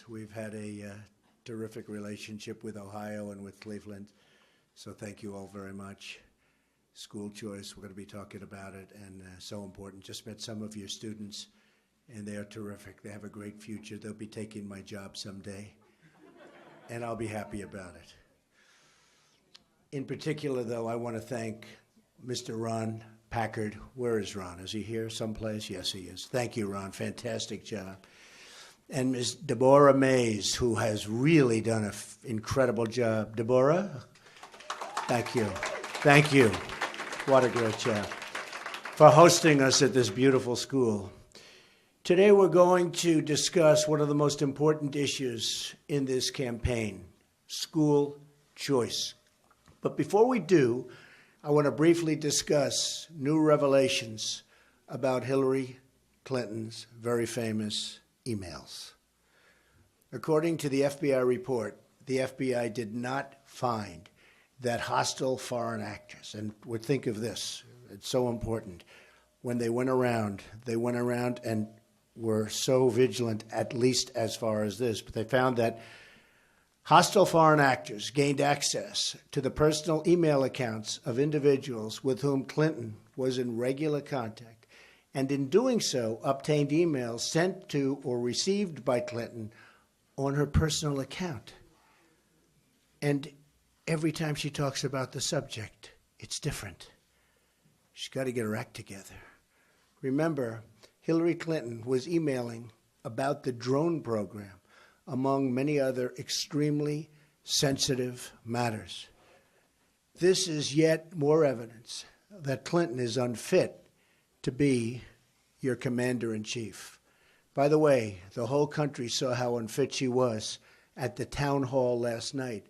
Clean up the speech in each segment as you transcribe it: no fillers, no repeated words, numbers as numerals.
We've had a terrific relationship with Ohio and with Cleveland, so thank you all very much. School choice, we're going to be talking about it, and so important. Just met some of your students, and they are terrific. They have a great future. They'll be taking my job someday, and I'll be happy about it. In particular, though, I want to thank Mr. Ron Packard. Where is Ron? Is he here someplace? Yes, he is. Thank you, Ron. Fantastic job. And Ms. Deborah Mays, who has really done an incredible job. Deborah, thank you. Thank you. What a great job. For hosting us at this beautiful school. Today we're going to discuss one of the most important issues in this campaign, school choice. But before we do, I want to briefly discuss new revelations about Hillary Clinton's very famous emails. According to the FBI report, the FBI did not find that hostile foreign actors, and would think of this, it's so important, when they went around and were so vigilant, at least as far as this, but they found that hostile foreign actors gained access to the personal email accounts of individuals with whom Clinton was in regular contact, and in doing so, obtained emails sent to or received by Clinton on her personal account. And every time she talks about the subject, it's different. She's got to get her act together. Remember, Hillary Clinton was emailing about the drone program, among many other extremely sensitive matters. This is yet more evidence that Clinton is unfit to be your commander-in-chief. By the way, the whole country saw how unfit she was at the town hall last night,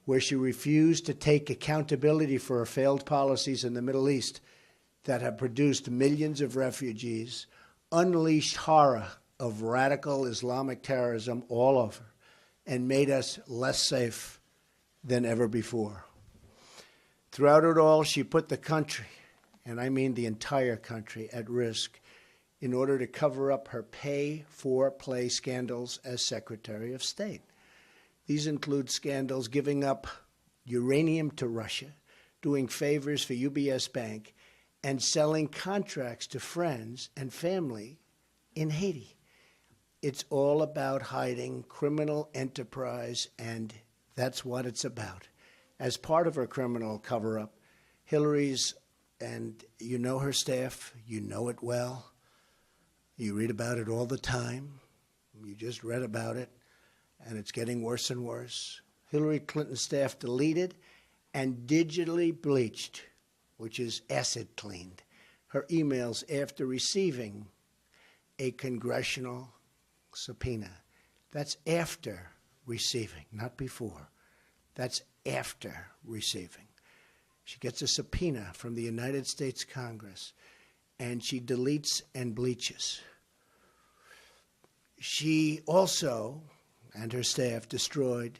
where she refused to take accountability for her failed policies in the Middle East that have produced millions of refugees, unleashed horror of radical Islamic terrorism all over, and made us less safe than ever before. Throughout it all, she put the country, and I mean the entire country, at risk in order to cover up her pay-for-play scandals as Secretary of State. These include scandals giving up uranium to Russia, doing favors for UBS Bank, and selling contracts to friends and family in Haiti. It's all about hiding criminal enterprise, and that's what it's about. As part of her criminal cover-up, Hillary's, and you know her staff, you know it well. You read about it all the time. You just read about it, and it's getting worse and worse. Hillary Clinton's staff deleted and digitally bleached, which is acid cleaned, her emails after receiving a congressional subpoena. That's after receiving, not before. That's after receiving. She gets a subpoena from the United States Congress, and she deletes and bleaches. She also, and her staff, destroyed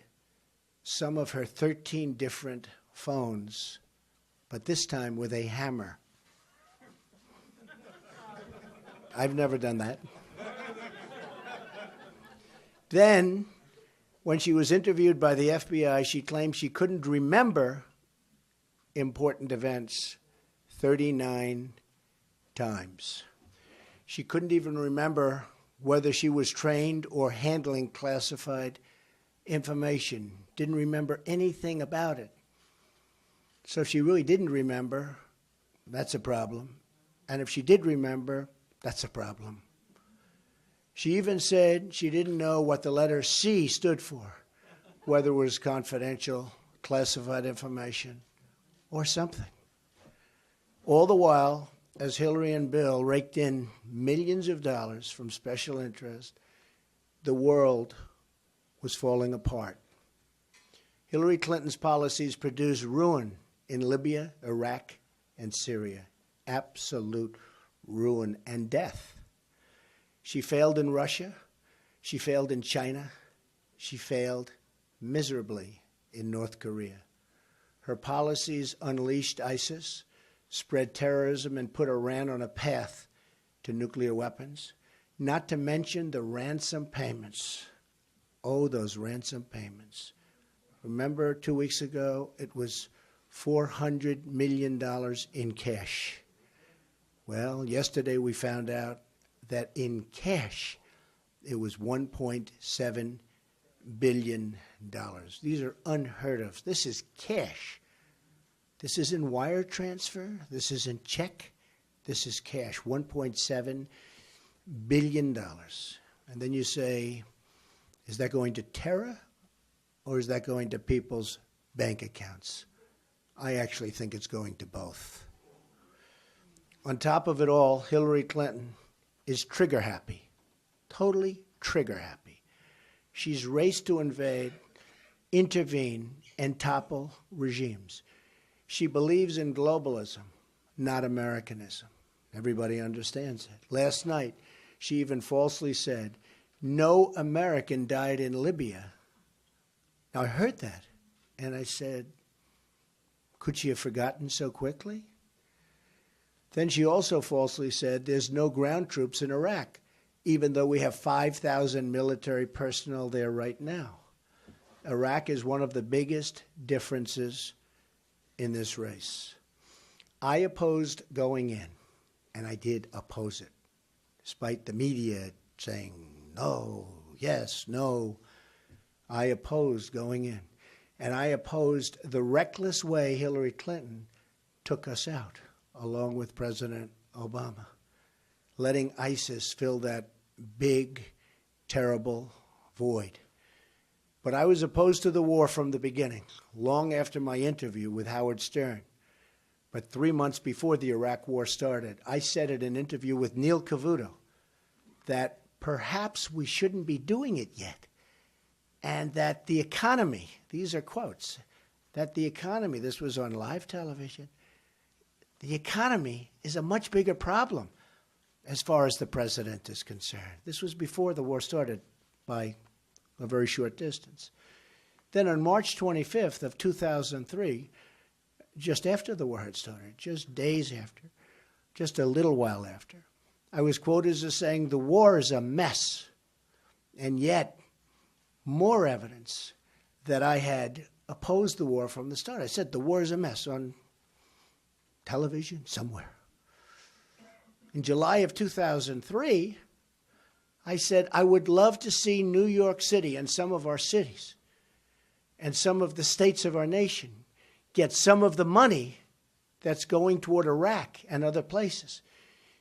some of her 13 different phones, but this time with a hammer. I've never done that. Then, when she was interviewed by the FBI, she claimed she couldn't remember important events 39 times. She couldn't even remember whether she was trained or handling classified information. Didn't remember anything about it. So if she really didn't remember, that's a problem. And if she did remember, that's a problem. She even said she didn't know what the letter C stood for, whether it was confidential, classified information, or something. All the while, as Hillary and Bill raked in millions of dollars from special interest, the world was falling apart. Hillary Clinton's policies produced ruin in Libya, Iraq, and Syria. Absolute ruin and death. She failed in Russia. She failed in China. She failed miserably in North Korea. Her policies unleashed ISIS, spread terrorism, and put Iran on a path to nuclear weapons, not to mention the ransom payments owe those ransom payments. Remember 2 weeks ago, it was $400 million in cash. Well, yesterday we found out that in cash, it was $1.7 billion. These are unheard of. This is cash. This isn't wire transfer. This isn't check. This is cash, $1.7 billion. And then you say, is that going to terror or is that going to people's bank accounts? I actually think it's going to both. On top of it all, Hillary Clinton is trigger happy, totally trigger happy. She's raced to invade, intervene, and topple regimes. She believes in globalism, not Americanism. Everybody understands it. Last night, she even falsely said, no American died in Libya. Now, I heard that, and I said, could she have forgotten so quickly? Then she also falsely said there's no ground troops in Iraq, even though we have 5,000 military personnel there right now. Iraq is one of the biggest differences in this race. I opposed going in, and I did oppose it, despite the media saying no, yes, no. I opposed going in, and I opposed the reckless way Hillary Clinton took us out, along with President Obama, letting ISIS fill that big, terrible void. But I was opposed to the war from the beginning, long after my interview with Howard Stern. But 3 months before the Iraq war started, I said in an interview with Neil Cavuto that perhaps we shouldn't be doing it yet, and that the economy, these are quotes, that the economy, this was on live television, the economy is a much bigger problem as far as the president is concerned. This was before the war started by a very short distance. Then on March 25th of 2003, just after the war had started, just days after, just a little while after, I was quoted as saying, the war is a mess. And yet, more evidence that I had opposed the war from the start. I said, the war is a mess on television somewhere. In July of 2003, I said, I would love to see New York City and some of our cities and some of the states of our nation get some of the money that's going toward Iraq and other places.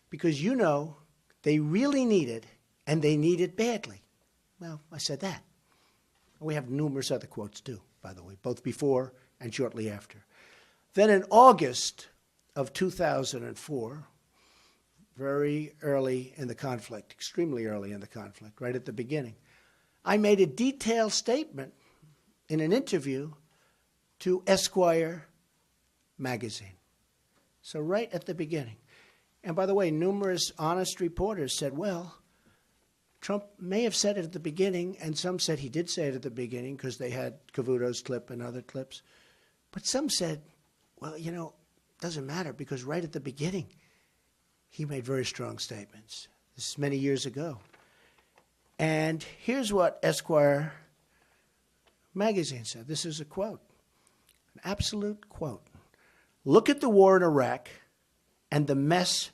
Because, you know, they really need it, and they need it badly. Well, I said that. We have numerous other quotes, too, by the way, both before and shortly after. Then in August of 2004, very early in the conflict, extremely early in the conflict, right at the beginning, I made a detailed statement in an interview to Esquire magazine. So right at the beginning. And by the way, numerous honest reporters said, well, Trump may have said it at the beginning, and some said he did say it at the beginning because they had Cavuto's clip and other clips. But some said, well, you know, it doesn't matter because right at the beginning, he made very strong statements. This is many years ago. And here's what Esquire magazine said. This is a quote, an absolute quote. Look at the war in Iraq and the mess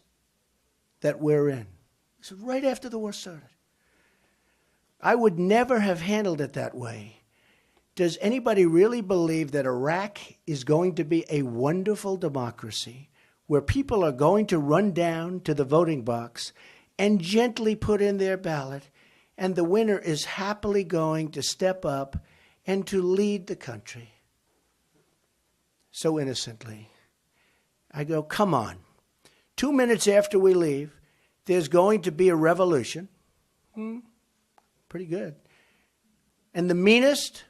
that we're in. This is right after the war started. I would never have handled it that way. Does anybody really believe that Iraq is going to be a wonderful democracy where people are going to run down to the voting box and gently put in their ballot, and the winner is happily going to step up and to lead the country? So innocently. I go, come on. 2 minutes after we leave, there's going to be a revolution. Pretty good. And the meanest,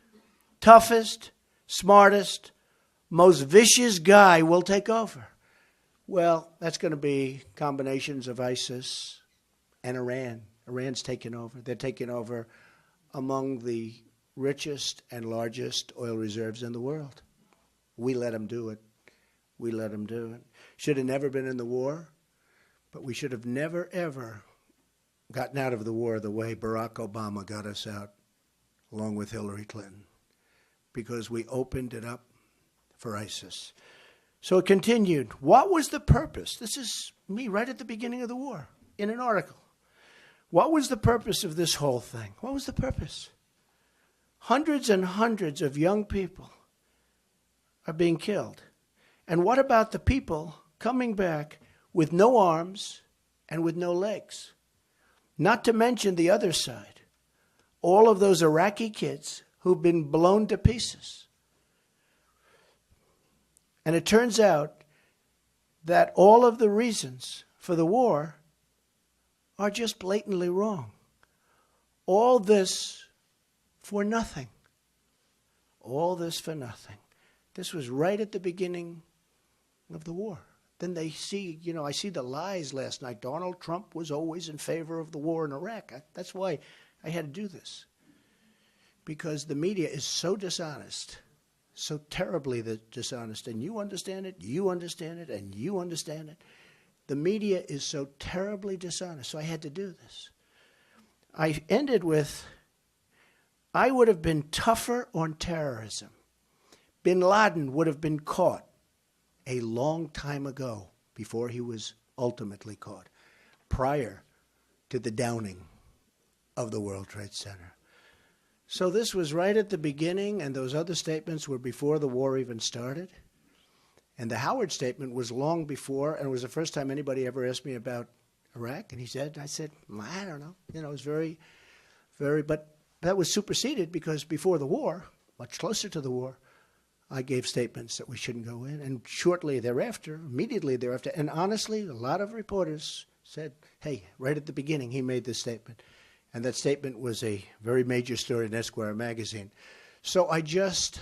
toughest, smartest, most vicious guy will take over. Well, that's going to be combinations of ISIS and Iran. Iran's taken over. They're taking over among the richest and largest oil reserves in the world. We let them do it. We let them do it. Should have never been in the war, but we should have never, ever gotten out of the war the way Barack Obama got us out along with Hillary Clinton, because we opened it up for ISIS. So it continued. What was the purpose? This is me right at the beginning of the war in an article. What was the purpose of this whole thing? What was the purpose? Hundreds and hundreds of young people are being killed. And what about the people coming back with no arms and with no legs? Not to mention the other side, all of those Iraqi kids who've been blown to pieces. And it turns out that all of the reasons for the war are just blatantly wrong. All this for nothing. All this for nothing. This was right at the beginning of the war. Then they see, I see the lies last night. Donald Trump was always in favor of the war in Iraq. That's why I had to do this. Because the media is so dishonest, so terribly dishonest. And you understand it, you understand it, and you understand it. The media is so terribly dishonest. So I had to do this. I ended with, I would have been tougher on terrorism. Bin Laden would have been caught a long time ago before he was ultimately caught, prior to the downing of the World Trade Center. So this was right at the beginning, and those other statements were before the war even started. And the Howard statement was long before, and it was the first time anybody ever asked me about Iraq. And I said, I don't know. It was very, but that was superseded because before the war, much closer to the war, I gave statements that we shouldn't go in. And shortly thereafter, immediately thereafter, and honestly, a lot of reporters said, hey, right at the beginning, he made this statement. And that statement was a very major story in Esquire magazine. So I just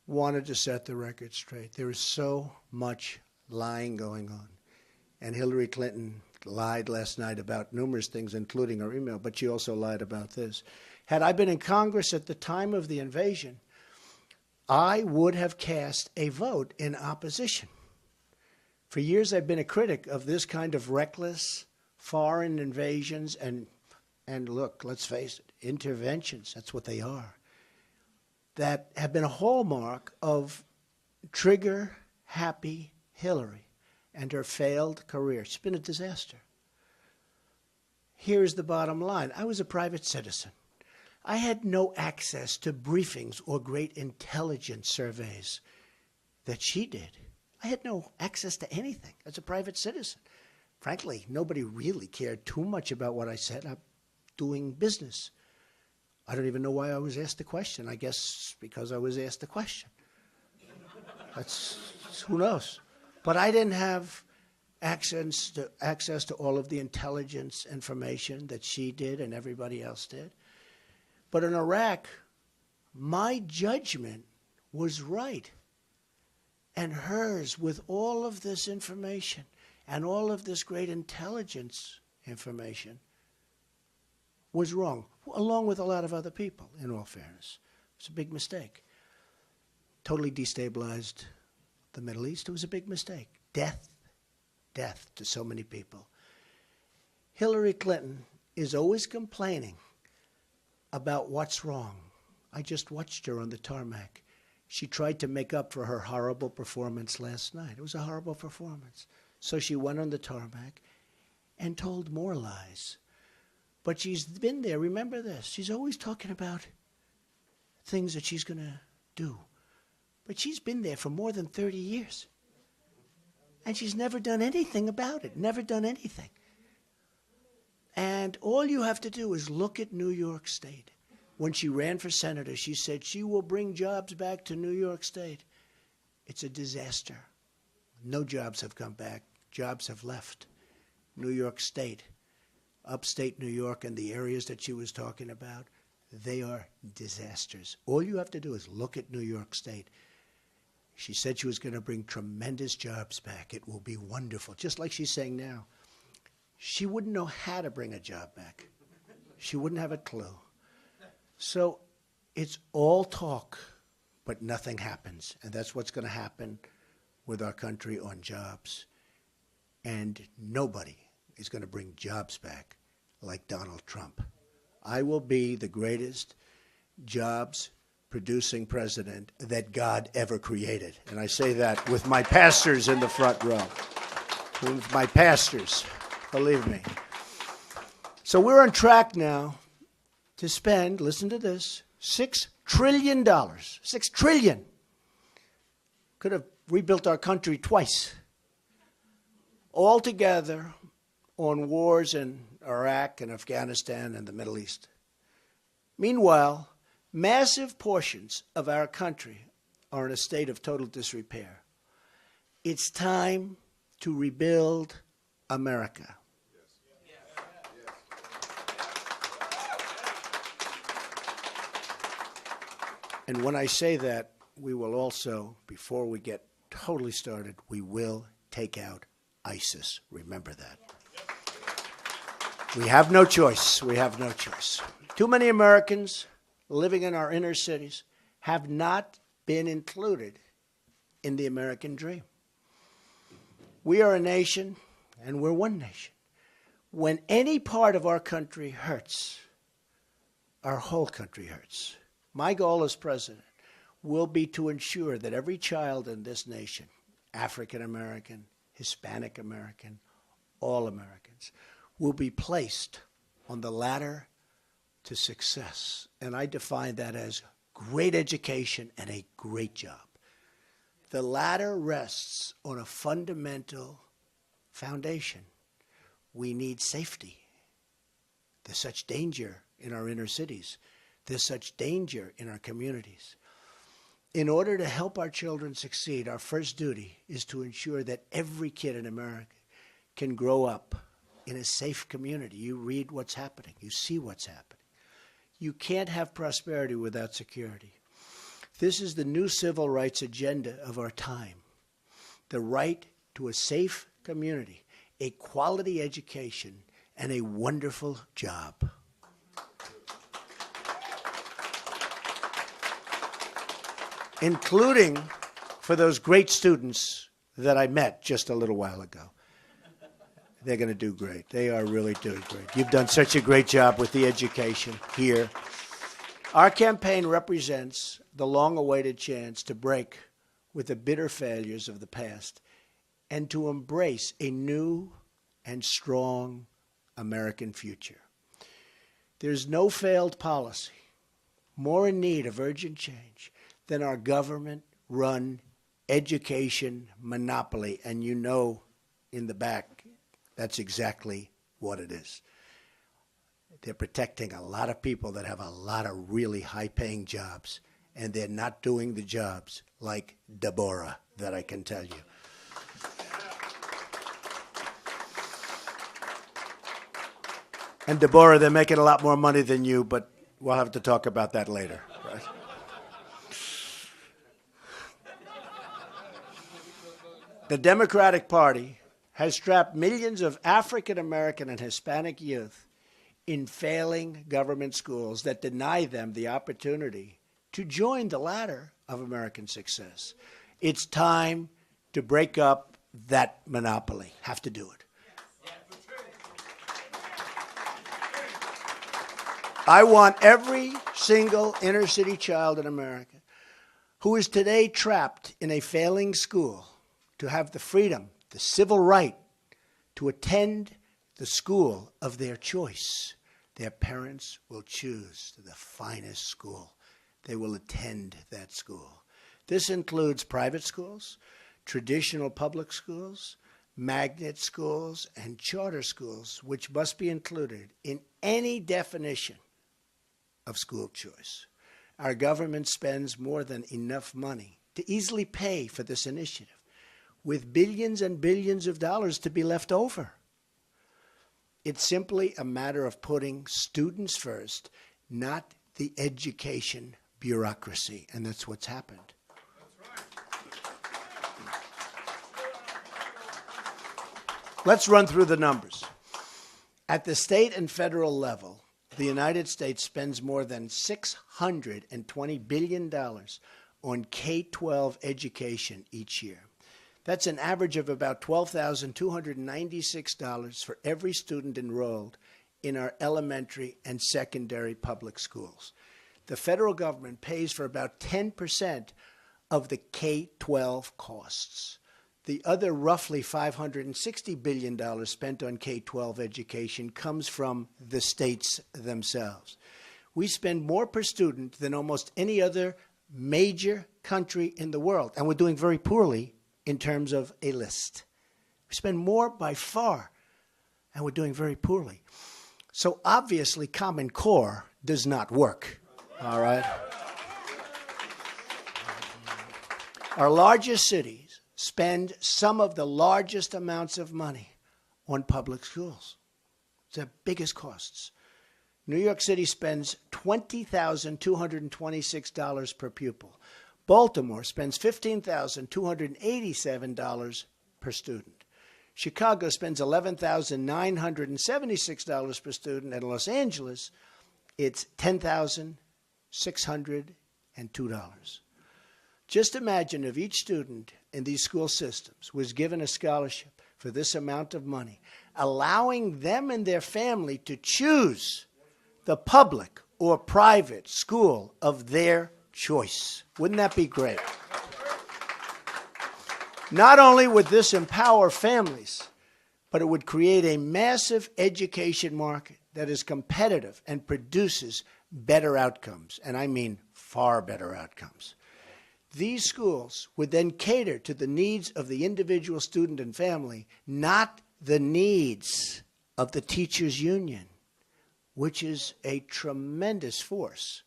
wanted to set the record straight. There is so much lying going on. And Hillary Clinton lied last night about numerous things, including her email, but she also lied about this. Had I been in Congress at the time of the invasion, I would have cast a vote in opposition. For years, I've been a critic of this kind of reckless foreign invasions and look, let's face it, interventions, that's what they are, that have been a hallmark of trigger-happy Hillary and her failed career. She's been a disaster. Here's the bottom line. I was a private citizen. I had no access to briefings or great intelligence surveys that she did. I had no access to anything as a private citizen. Frankly, nobody really cared too much about what I said. I'm doing business. I don't even know why I was asked the question. I guess because I was asked the question. Who knows? But I didn't have access to all of the intelligence information that she did and everybody else did. But in Iraq, my judgment was right. And hers, with all of this information and all of this great intelligence information, was wrong, along with a lot of other people, in all fairness. It was a big mistake. Totally destabilized the Middle East. It was a big mistake. Death to so many people. Hillary Clinton is always complaining about what's wrong. I just watched her on the tarmac. She tried to make up for her horrible performance last night. It was a horrible performance. So she went on the tarmac and told more lies. But she's been there. Remember this. She's always talking about things that she's going to do. But she's been there for more than 30 years. And she's never done anything about it. Never done anything. And all you have to do is look at New York State. When she ran for senator, she said she will bring jobs back to New York State. It's a disaster. No jobs have come back. Jobs have left. New York State, upstate New York, and the areas that she was talking about, they are disasters. All you have to do is look at New York State. She said she was going to bring tremendous jobs back. It will be wonderful, just like she's saying now. She wouldn't know how to bring a job back. She wouldn't have a clue. So it's all talk, but nothing happens. And that's what's going to happen with our country on jobs. And nobody is going to bring jobs back like Donald Trump. I will be the greatest jobs producing president that God ever created. And I say that with my pastors in the front row. With my pastors, believe me. So we're on track now to spend, listen to this, $6 trillion. $6 trillion. Could have rebuilt our country twice. All together on wars in Iraq and Afghanistan and the Middle East. Meanwhile, massive portions of our country are in a state of total disrepair. It's time to rebuild America. And when I say that, we will also, before we get totally started, we will take out ISIS. Remember that. We have no choice. We have no choice. Too many Americans living in our inner cities have not been included in the American dream. We are a nation, and we're one nation. When any part of our country hurts, our whole country hurts. My goal as president will be to ensure that every child in this nation, African American, Hispanic American, all Americans, will be placed on the ladder to success. And I define that as great education and a great job. The ladder rests on a fundamental foundation. We need safety. There's such danger in our inner cities. There's such danger in our communities. In order to help our children succeed, our first duty is to ensure that every kid in America can grow up in a safe community. You read what's happening. You see what's happening. You can't have prosperity without security. This is the new civil rights agenda of our time. The right to a safe community, a quality education, and a wonderful job. Including for those great students that I met just a little while ago. They're going to do great. They are really doing great. You've done such a great job with the education here. Our campaign represents the long-awaited chance to break with the bitter failures of the past and to embrace a new and strong American future. There's no failed policy more in need of urgent change than our government-run education monopoly. And you know in the back, that's exactly what it is. They're protecting a lot of people that have a lot of really high-paying jobs, and they're not doing the jobs like Deborah, that I can tell you. And Deborah, they're making a lot more money than you, but we'll have to talk about that later. Right? The Democratic Party has trapped millions of African American and Hispanic youth in failing government schools that deny them the opportunity to join the ladder of American success. It's time to break up that monopoly. Have to do it. I want every single inner city child in America who is today trapped in a failing school to have the freedom, the civil right, to attend the school of their choice. Their parents will choose the finest school. They will attend that school. This includes private schools, traditional public schools, magnet schools, and charter schools, which must be included in any definition of school choice. Our government spends more than enough money to easily pay for this initiative, with billions and billions of dollars to be left over. It's simply a matter of putting students first, not the education bureaucracy, and that's what's happened. Let's run through the numbers. At the state and federal level, the United States spends more than $620 billion on K-12 education each year. That's an average of about $12,296 for every student enrolled in our elementary and secondary public schools. the federal government pays for about 10% of the K-12 costs. The other roughly $560 billion spent on K-12 education comes from the states themselves. We spend more per student than almost any other major country in the world, and we're doing very poorly in terms of a list. We spend more by far, and we're doing very poorly. So obviously, Common Core does not work, all right? Our largest cities spend some of the largest amounts of money on public schools. It's their biggest costs. New York City spends $20,226 per pupil. Baltimore spends $15,287 per student. Chicago spends $11,976 per student. And Los Angeles, it's $10,602. Just imagine if each student in these school systems was given a scholarship for this amount of money, allowing them and their family to choose the public or private school of their choice. Wouldn't that be great? Not only would this empower families, but it would create a massive education market that is competitive and produces better outcomes, and I mean far better outcomes. These schools would then cater to the needs of the individual student and family, not the needs of the teachers' union, which is a tremendous force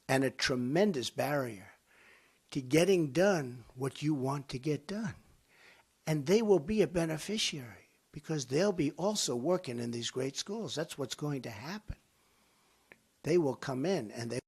and a tremendous barrier to getting done what you want to get done. And they will be a beneficiary because they'll be also working in these great schools. That's what's going to happen. They will come in and they